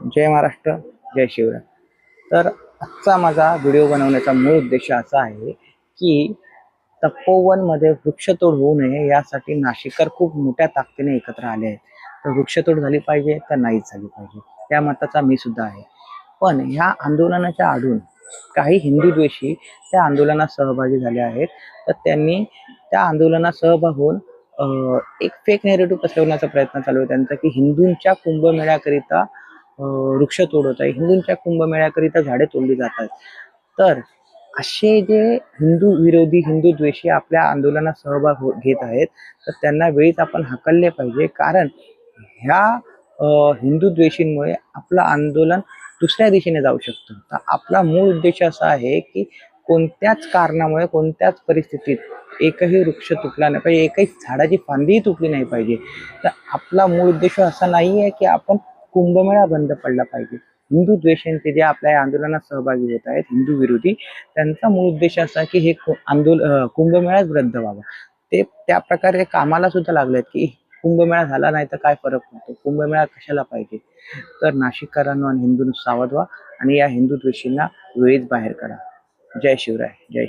जय महाराष्ट्र, जय शिवराय. तर आजचा माझा व्हिडिओ बनवण्याचा मूळ उद्देश असा आहे की तपोवनमध्ये वृक्षतोड होऊ नये यासाठी नाशिककर खूप मोठ्या ताकदीने एकत्र आले आहेत. तर वृक्षतोड झाली पाहिजे तर नाहीच झाली पाहिजे, त्या मताचा मी सुद्धा आहे. पण ह्या आंदोलनाच्या आडून काही हिंदू द्वेषी त्या आंदोलनात सहभागी झाले आहेत. तर त्यांनी त्या आंदोलनात सहभाग होऊन एक फेक नेरेटिव्ह पसरवण्याचा प्रयत्न चालू आहे त्यांचा, की हिंदूंच्या कुंभमेळ्याकरिता वृक्षतोड होत आहे, हिंदूंच्या कुंभमेळ्याकरिता झाडे तोडली जातात. तर असे जे हिंदू विरोधी, हिंदू द्वेषी आपल्या आंदोलनात सहभाग घेत आहेत, तर त्यांना वेळीच आपण हाकलले पाहिजे. कारण ह्या हिंदू द्वेषींमुळे आपलं आंदोलन दुसऱ्या दिशेने जाऊ शकतं. तर आपला मूळ उद्देश असा आहे की कोणत्याच कारणामुळे, कोणत्याच परिस्थितीत एकही वृक्ष तुटला नाही पाहिजे, एकही झाडाची फांदीही तुटली नाही पाहिजे. तर आपला मूळ उद्देश असा नाही आहे की आपण कुंभमेळा बंद पडला पाहिजे. हिंदू द्वेषांचे जे आपल्या या आंदोलनात सहभागी होत आहेत, हिंदू विरोधी, त्यांचा मूळ उद्देश असा की हे कुंभमेळाच रद्द व्हावा. ते त्या प्रकारे कामाला सुद्धा लागलेत की कुंभमेळा झाला नाही तर काय फरक पडतो, कुंभमेळा कशाला पाहिजे. तर नाशिककरांनो आणि हिंदूंनो सावध व्हा आणि या हिंदू द्वेषींना वेळीच बाहेर काढा. जय शिवराय, जय शिवराय.